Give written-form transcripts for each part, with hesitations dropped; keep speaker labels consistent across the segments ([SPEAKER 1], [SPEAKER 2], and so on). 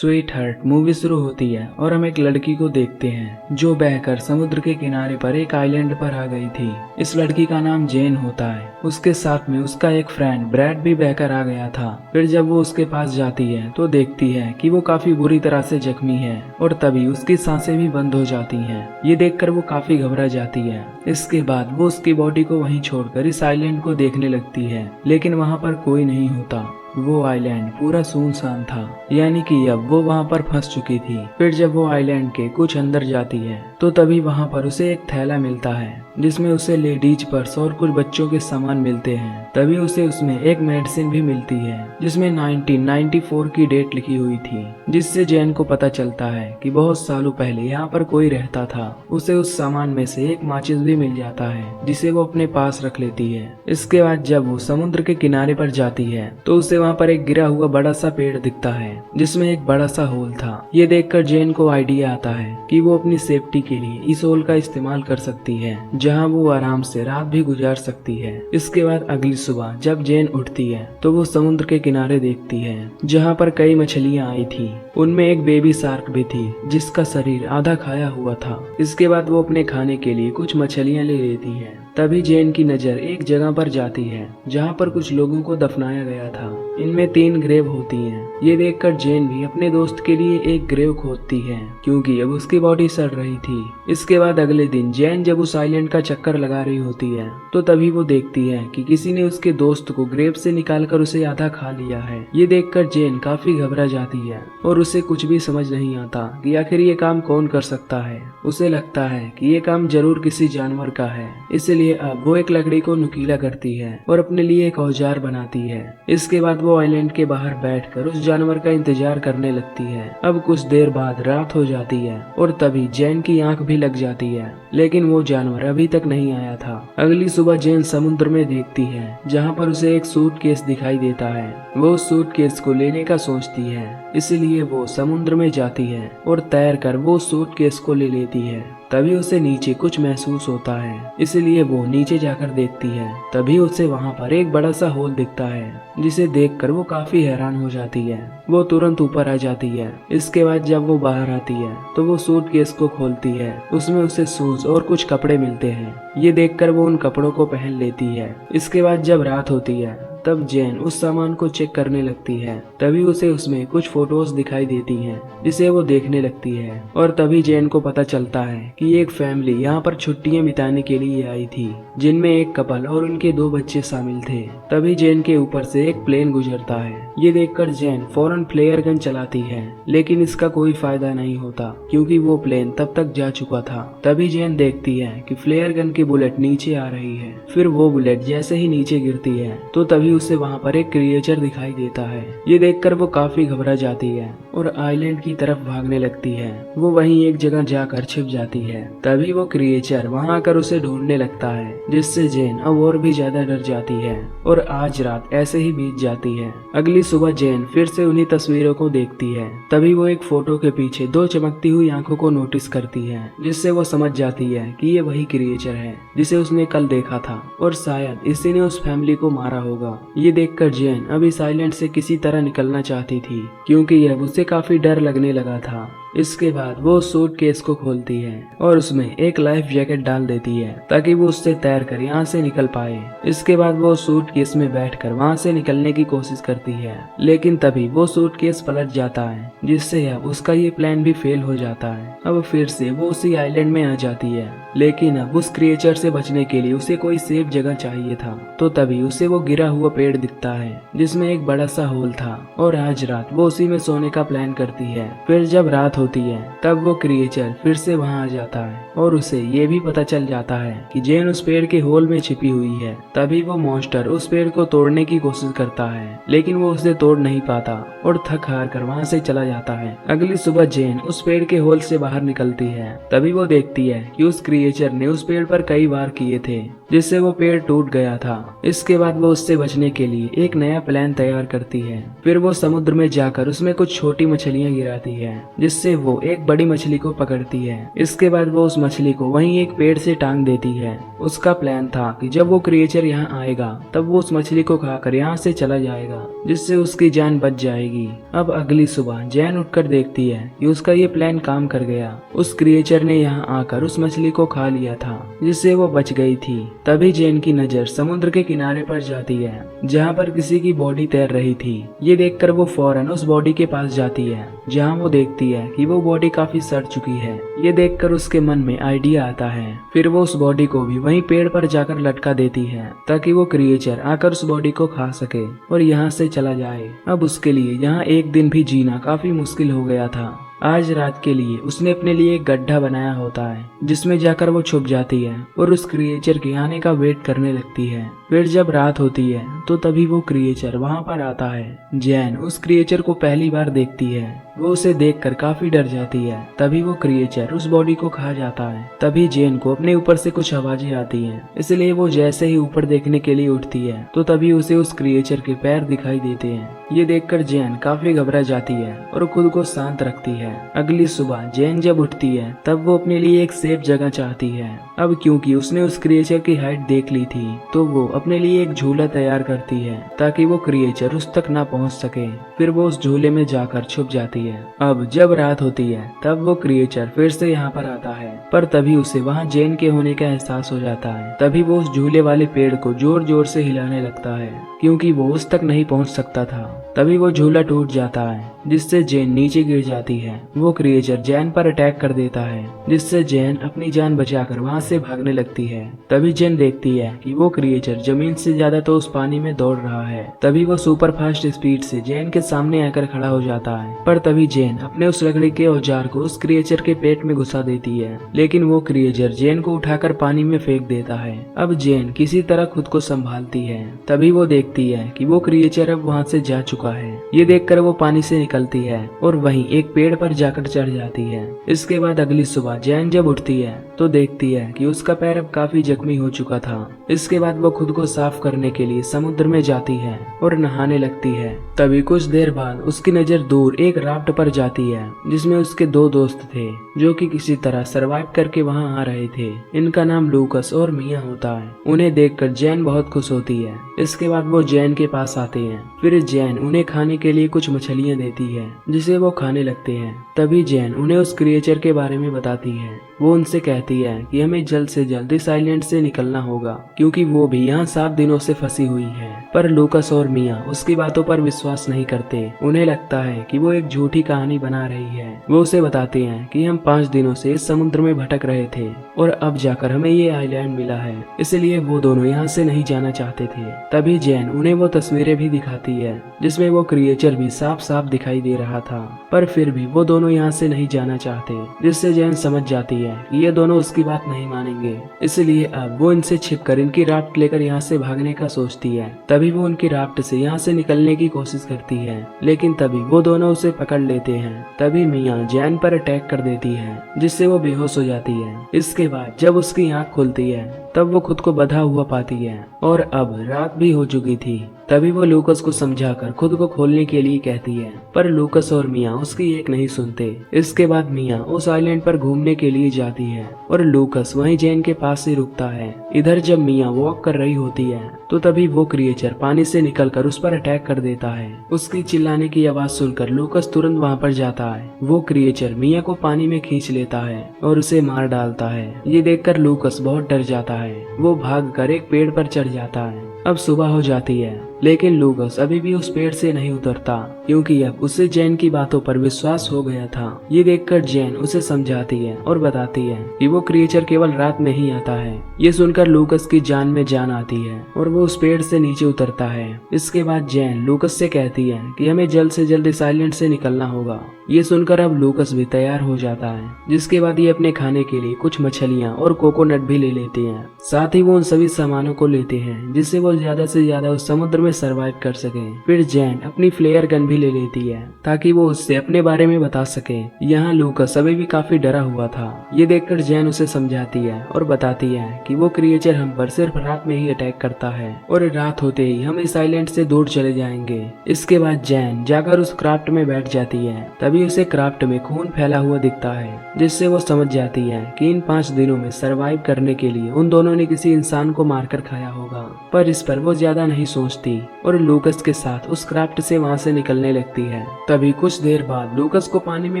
[SPEAKER 1] Sweet heart movie शुरू होती है और हम एक लड़की को देखते हैं जो बहकर समुद्र के किनारे पर एक आइलैंड पर आ गई थी। इस लड़की का नाम जेन होता है। उसके साथ में उसका एक फ्रेंड ब्रैड भी बहकर आ गया था। फिर जब वो उसके पास जाती है तो देखती है कि वो काफी बुरी तरह से जख्मी है और तभी उसकी सांसें भी बंद हो जाती हैं। ये देखकर वो काफी घबरा जाती है। इसके बाद वो उसकी बॉडी को वहीं छोड़कर इस आइलैंड को देखने लगती है, लेकिन वहाँ पर कोई नहीं होता। वो आइलैंड पूरा सुनसान था, यानी कि अब वो वहाँ पर फंस चुकी थी। फिर जब वो आइलैंड के कुछ अंदर जाती है तो तभी वहाँ पर उसे एक थैला मिलता है जिसमें उसे लेडीज पर्स और कुछ बच्चों के सामान मिलते हैं। तभी उसे उसमें एक मेडिसिन भी मिलती है जिसमें 1994 की डेट लिखी हुई थी, जिससे जैन को पता चलता है कि बहुत सालों पहले यहाँ पर कोई रहता था। उसे उस सामान में से एक माचिस भी मिल जाता है जिसे वो अपने पास रख लेती है। इसके बाद जब वो समुद्र के किनारे पर जाती है तो उसे वहाँ पर एक गिरा हुआ बड़ा सा पेड़ दिखता है जिसमें एक बड़ा सा होल था। ये देखकर जैन को आइडिया आता है कि वो अपनी सेफ्टी के लिए इस होल का इस्तेमाल कर सकती है, जहाँ वो आराम से रात भी गुजार सकती है। इसके बाद अगली सुबह जब जैन उठती है तो वो समुद्र के किनारे देखती है जहाँ पर कई मछलियाँ आई थी। उनमें एक बेबी शार्क भी थी जिसका शरीर आधा खाया हुआ था। इसके बाद वो अपने खाने के लिए कुछ मछलियाँ ले लेती है। तभी जैन की नजर एक जगह पर जाती है जहाँ पर कुछ लोगों को दफनाया गया था। इनमें 3 ग्रेव होती हैं। ये देखकर जैन भी अपने दोस्त के लिए एक ग्रेव खोदती है क्योंकि अब उसकी बॉडी सड़ रही थी। इसके बाद अगले दिन जैन जब उस आइलैंड का चक्कर लगा रही होती है तो तभी वो देखती है कि किसी ने उसके दोस्त को ग्रेव से निकालकर उसे आधा खा लिया है। ये देखकर जैन काफी घबरा जाती है और उसे कुछ भी समझ नहीं आता कि आखिर ये काम कौन कर सकता है। उसे लगता है कि ये काम जरूर किसी जानवर का है, इसलिए अब वो एक लकड़ी को नुकीला करती है और अपने लिए एक औजार बनाती है। इसके बाद वो आइलैंड के बाहर बैठकर उस जानवर का इंतजार करने लगती है। अब कुछ देर बाद रात हो जाती है और तभी जैन की आंख भी लग जाती है, लेकिन वो जानवर अभी तक नहीं आया था। अगली सुबह जैन समुद्र में देखती है जहाँ पर उसे एक सूटकेस दिखाई देता है। वो उस सूटकेस को लेने का सोचती है, इसलिए वो समुद्र में जाती है और तैर कर वो सूटकेस को ले लेती है। तभी उसे नीचे कुछ महसूस होता है, इसलिए वो नीचे जाकर देखती है। तभी उसे वहाँ पर एक बड़ा सा होल दिखता है जिसे देखकर वो काफी हैरान हो जाती है। वो तुरंत ऊपर आ जाती है। इसके बाद जब वो बाहर आती है तो वो सूटकेस को खोलती है। उसमें उसे शूज और कुछ कपड़े मिलते हैं। ये देखकर वो उन कपड़ों को पहन लेती है। इसके बाद जब रात होती है तब जैन उस सामान को चेक करने लगती है। तभी उसे उसमें कुछ फोटोज दिखाई देती हैं जिसे वो देखने लगती है और तभी जैन को पता चलता है कि एक फैमिली यहाँ पर छुट्टियां बिताने के लिए आई थी, जिनमें एक कपल और उनके 2 बच्चे शामिल थे। तभी जैन के ऊपर से एक प्लेन गुजरता है। ये देखकर जैन फौरन फ्लेयर गन चलाती है, लेकिन इसका कोई फायदा नहीं होता क्योंकि वो प्लेन तब तक जा चुका था। तभी जैन देखती है कि फ्लेयर गन की बुलेट नीचे आ रही है। फिर वो बुलेट जैसे ही नीचे गिरती है तो तभी उसे वहाँ पर एक क्रिएचर दिखाई देता है। ये देखकर वो काफी घबरा जाती है और आइलैंड की तरफ भागने लगती है। वो वहीं एक जगह जाकर छिप जाती है। तभी वो क्रिएचर वहाँ आकर उसे ढूंढने लगता है, जिससे जैन अब और भी ज्यादा डर जाती है और आज रात ऐसे ही बीत जाती है। अगली सुबह जैन फिर से उन्हीं तस्वीरों को देखती है। तभी वो एक फोटो के पीछे 2 चमकती हुई आंखों को नोटिस करती है, जिससे वो समझ जाती है कि ये वही क्रिएचर है जिसे उसने कल देखा था और शायद इसी ने उस फैमिली को मारा होगा। ये देखकर जैन अब इस आइलैंड से किसी तरह निकलना चाहती थी क्योंकि अब उसे काफी डर लगने लगा था। इसके बाद वो सूटकेस को खोलती है और उसमें एक लाइफ जैकेट डाल देती है ताकि वो उससे तैर कर यहाँ से निकल पाए। इसके बाद वो सूटकेस में बैठकर वहाँ से निकलने की कोशिश करती है, लेकिन तभी वो सूटकेस पलट जाता है, जिससे अब उसका ये प्लान भी फेल हो जाता है। अब फिर से वो उसी आइलैंड में आ जाती है, लेकिन अब उस क्रिएचर से बचने के लिए उसे कोई सेफ जगह चाहिए था। तो तभी उसे वो गिरा हुआ पेड़ दिखता है जिसमें एक बड़ा सा होल था और आज रात वो उसी में सोने का प्लान करती है। फिर जब रात होती है तब वो क्रिएचर फिर से वहाँ आ जाता है और उसे ये भी पता चल जाता है कि जैन उस पेड़ के होल में छिपी हुई है। तभी वो मॉन्स्टर उस पेड़ को तोड़ने की कोशिश करता है, लेकिन वो उसे तोड़ नहीं पाता और थक हार कर वहाँ से चला जाता है। अगली सुबह जैन उस पेड़ के होल से बाहर निकलती है। तभी वो देखती है कि उस क्रिएचर ने उस पेड़ पर कई वार किए थे जिससे वो पेड़ टूट गया था। इसके बाद वो उससे बचने के लिए एक नया प्लान तैयार करती है। फिर वो समुद्र में जाकर उसमें कुछ छोटी मछलियां गिराती है, जिससे वो एक बड़ी मछली को पकड़ती है। इसके बाद वो उस मछली को वहीं एक पेड़ से टांग देती है। उसका प्लान था कि जब वो क्रिएचर यहाँ आएगा तब वो उस मछली को खाकर यहाँ से चला जाएगा, जिससे उसकी जान बच जाएगी। अब अगली सुबह जैन उठकर देखती है कि उसका ये प्लान काम कर गया। उस क्रिएचर ने यहाँ आकर उस मछली को खा लिया था, जिससे वो बच गई थी। तभी जैन की नजर समुद्र के किनारे पर जाती है, जहाँ पर किसी की बॉडी तैर रही थी। ये देखकर वो फौरन उस बॉडी के पास जाती है, जहाँ वो देखती है कि वो बॉडी काफी सड़ चुकी है। ये देखकर उसके मन में आइडिया आता है। फिर वो उस बॉडी को भी वहीं पेड़ पर जाकर लटका देती है, ताकि वो क्रिएचर आकर उस बॉडी को खा सके और यहाँ से चला जाए। अब उसके लिए यहाँ एक दिन भी जीना काफी मुश्किल हो गया था। आज रात के लिए उसने अपने लिए एक गड्ढा बनाया होता है, जिसमें जाकर वो छुप जाती है और उस क्रिएचर के आने का वेट करने लगती है। फिर जब रात होती है तो तभी वो क्रिएचर वहाँ पर आता है। जैन उस क्रिएचर को पहली बार देखती है। वो उसे देखकर काफी डर जाती है। तभी वो क्रिएचर उस बॉडी को खा जाता है। तभी जैन को अपने ऊपर से कुछ आवाजें आती हैं, इसलिए वो जैसे ही ऊपर देखने के लिए उठती है तो तभी उसे उस क्रिएचर के पैर दिखाई देते हैं। ये देखकर जैन काफी घबरा जाती है और खुद को शांत रखती है। अगली सुबह जैन जब उठती है तब वो अपने लिए एक सेफ जगह चाहती है। अब क्योंकि उसने उस क्रिएचर की हाइट देख ली थी तो वो अपने लिए एक झूला तैयार करती है, ताकि वो क्रिएचर उस तक ना पहुंच सके। फिर वो उस झूले में जाकर छुप जाती है। अब जब रात होती है तब वो क्रिएचर फिर से यहाँ पर आता है, पर तभी उसे वहाँ जैन के होने का एहसास हो जाता है। तभी वो उस झूले वाले पेड़ को जोर जोर से हिलाने लगता है, क्योंकि वो उस तक नहीं पहुँच सकता था। तभी वो झूला टूट जाता है, जिससे जैन नीचे गिर जाती है। वो क्रिएचर जैन पर अटैक कर देता है, जिससे जैन अपनी जान बचाकर वहाँ से भागने लगती है। तभी जैन देखती है कि वो क्रिएचर जमीन से ज्यादा तो उस पानी में दौड़ रहा है। तभी वो सुपर फास्ट स्पीड से जैन के सामने आकर खड़ा हो जाता है, पर तभी जैन अपने उस लकड़ी के औजार को उस क्रिएचर के पेट में घुसा देती है। लेकिन वो क्रिएचर जैन को उठाकर पानी में फेंक देता है। अब जैन किसी तरह खुद को संभालती है। तभी वो देखती है कि वो क्रिएचर अब वहाँ से जा चुका है। ये देखकर वो पानी से निकलती है और वहीं एक पेड़ पर जाकर चढ़ जाती है। इसके बाद अगली सुबह जैन जब उठती है तो देखती है कि उसका पैर अब काफी जख्मी हो चुका था। इसके बाद वो खुद को साफ करने के लिए समुद्र में जाती है और नहाने लगती है। तभी कुछ देर बाद उसकी नजर दूर एक राफ्ट पर जाती है, जिसमें उसके दो दोस्त थे जो कि किसी तरह सरवाइव करके वहां आ रहे थे। इनका नाम लूकस और मिया होता है। उन्हें देखकर जैन बहुत खुश होती है। इसके बाद वो जैन के पास आते हैं। फिर जैन उन्हें खाने के लिए कुछ मछलियां देती है, जिसे वो खाने लगते हैं। तभी जैन उन्हें उस क्रिएचर के बारे में बताती है। वो उनसे कहती है कि हमें जल्द से जल्द इस आइलैंड से निकलना होगा, क्योंकि वो भी यहाँ 7 दिनों से फंसी हुई है। पर लूकस और मिया उसकी बातों पर विश्वास नहीं करते। उन्हें लगता है कि वो एक झूठी कहानी बना रही है। वो उसे बताते हैं कि हम 5 दिनों से इस समुद्र में भटक रहे थे और अब जाकर हमें ये आइलैंड मिला है, इसलिए वो दोनों यहाँ से नहीं जाना चाहते थे। तभी जैन उन्हें वो तस्वीरें भी दिखाती है, जिसमें वो क्रिएचर भी साफ साफ दिखाई दे रहा था। पर फिर भी वो दोनों यहाँ से नहीं जाना चाहते, जिससे जैन समझ जाती है कि ये दोनों उसकी बात नहीं मानेंगे। इसलिए अब वो इनसे छिपकर इनकी राफ्ट लेकर यहाँ से भागने का सोचती है। तभी वो उनकी राफ्ट से यहाँ से निकलने की कोशिश करती है, लेकिन तभी वो दोनों उसे पकड़ लेते हैं। तभी मिया जैन पर अटैक कर देती है, जिससे वो बेहोश हो जाती है। इसके बाद जब उसकी आँख खुलती है तब वो खुद को बंधा हुआ पाती है और अब रात भी हो चुकी थी। तभी वो लूकस को समझाकर खुद को खोलने के लिए कहती है, पर लूकस और मिया उसकी एक नहीं सुनते। इसके बाद मिया उस आइलैंड पर घूमने के लिए जाती है और लूकस वहीं जैन के पास ही रुकता है। इधर जब मिया वॉक कर रही होती है तो तभी वो क्रिएचर पानी से निकलकर उस पर अटैक कर देता है। उसकी चिल्लाने की आवाज सुनकर लूकस तुरंत वहाँ पर जाता है। वो क्रिएचर मिया को पानी में खींच लेता है और उसे मार डालता है। ये देखकर लूकस बहुत डर जाता है। वो भागकर एक पेड़ पर चढ़ जाता है। अब सुबह हो जाती है, लेकिन लूकस अभी भी उस पेड़ से नहीं उतरता, क्योंकि अब उसे जैन की बातों पर विश्वास हो गया था। ये देखकर जैन उसे समझाती है और बताती है कि वो क्रिएचर केवल रात में ही आता है। ये सुनकर लूकस की जान में जान आती है और वो उस पेड़ से नीचे उतरता है। इसके बाद जैन लूकस से कहती है कि हमें जल्द से जल्द इस आइलैंड से निकलना होगा। ये सुनकर अब लूकस भी तैयार हो जाता है, जिसके बाद ये अपने खाने के लिए कुछ मछलियाँ और कोकोनट भी ले लेते हैं। साथ ही वो उन सभी सामानों को लेते हैं, जिससे वो ज्यादा से ज्यादा उस समुद्र में में सरवाइव कर सके। फिर जैन अपनी फ्लेयर गन भी ले लेती है ताकि वो उससे अपने बारे में बता सके। यहाँ लूकस अभी भी काफी डरा हुआ था। ये देखकर जैन उसे समझाती है और बताती है कि वो क्रिएचर हम पर सिर्फ रात में ही अटैक करता है और रात होते ही हम इस आइलैंड से दूर चले जाएंगे। इसके बाद जैन जाकर उस क्राफ्ट में बैठ जाती है। तभी उसे क्राफ्ट में खून फैला हुआ दिखता है, जिससे वो समझ जाती है कि इन 5 दिनों में सरवाइव करने के लिए उन दोनों ने किसी इंसान को मारकर खाया होगा। पर इस पर वो ज्यादा नहीं सोचती और लूकस के साथ उस क्राफ्ट से वहाँ से निकलने लगती है। तभी कुछ देर बाद लूकस को पानी में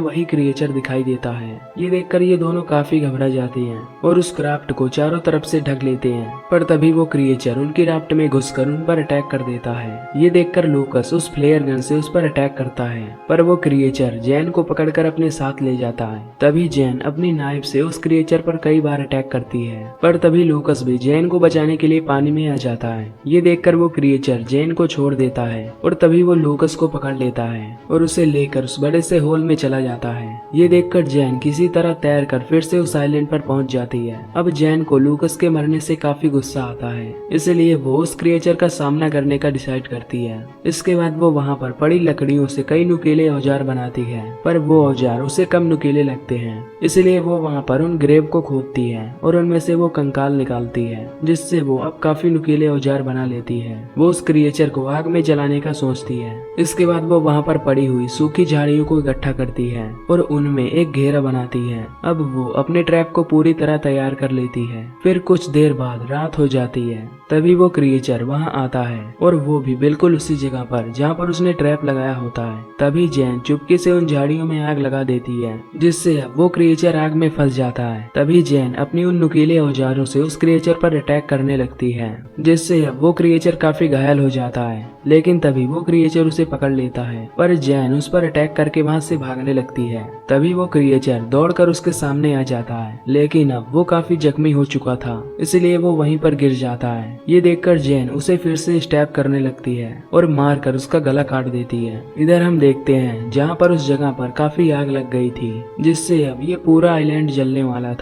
[SPEAKER 1] वही क्रिएचर दिखाई देता है। ये देखकर ये दोनों काफी घबरा जाती हैं और उस क्राफ्ट को चारों तरफ से ढक लेते हैं। पर तभी वो क्रिएचर उनकी राफ्ट में घुसकर उन पर अटैक कर देता है। ये देखकर लूकस उस फ्लेयर गन से उस पर अटैक करता है, पर वो क्रिएचर जैन को पकड़कर अपने साथ ले जाता है। तभी जैन अपनी नाइफ से उस क्रिएचर पर कई बार अटैक करती है, पर तभी लूकस भी जैन को बचाने के लिए पानी में आ जाता है। ये देखकर वो क्रिएचर जैन को छोड़ देता है और तभी वो लूकस को पकड़ लेता है और उसे लेकर उस बड़े से होल में चला जाता है। ये देखकर जैन किसी तरह तैरकर फिर से उस आइलैंड पर पहुंच जाती है। अब जैन को लूकस के मरने से काफी गुस्सा आता है, इसलिए वो उस क्रिएचर का सामना करने का डिसाइड करती है। इसके बाद वो वहाँ पर पड़ी लकड़ियों से कई नुकीले औजार बनाती है, पर वो औजार उसे कम नुकीले लगते हैं, इसलिए वो वहाँ पर उन ग्रेव को खोदती है और उनमें से वो कंकाल निकालती है, जिससे वो अब काफी नुकीले औजार बना लेती है। वो उस क्रिएचर को आग में जलाने का सोचती है। इसके बाद वो वहाँ पर पड़ी हुई सूखी झाड़ियों को इकट्ठा करती है और उनमें एक घेरा बनाती है। अब वो अपने ट्रैप को पूरी तरह तैयार कर लेती है। फिर कुछ देर बाद रात हो जाती है। तभी वो क्रिएचर वहाँ आता है और वो भी बिल्कुल उसी जगह पर जहाँ पर उसने ट्रैप लगाया होता है। तभी जैन चुपके से उन झाड़ियों में आग लगा देती है, जिससे अब वो क्रिएचर आग में फंस जाता है। तभी जैन अपनी उन नुकीले औजारों से उस क्रिएचर पर अटैक करने लगती है, जिससे अब वो क्रिएचर काफी घायल हो जाता है। लेकिन तभी वो क्रिएचर उसे पकड़ लेता है, पर जैन उस पर अटैक करके वहाँ से भागने लगती है। तभी वो क्रिएचर दौड़कर उसके सामने आ जाता है, लेकिन अब वो काफी जख्मी हो चुका था, इसलिए वो वहीं पर गिर जाता है। ये देखकर जैन उसे फिर से स्टैब करने लगती है और मारकर उसका गला काट देती है। इधर हम देखते हैं जहाँ पर उस जगह पर काफी आग लग गई थी, जिससे अब ये पूरा आइलैंड जलने वाला था।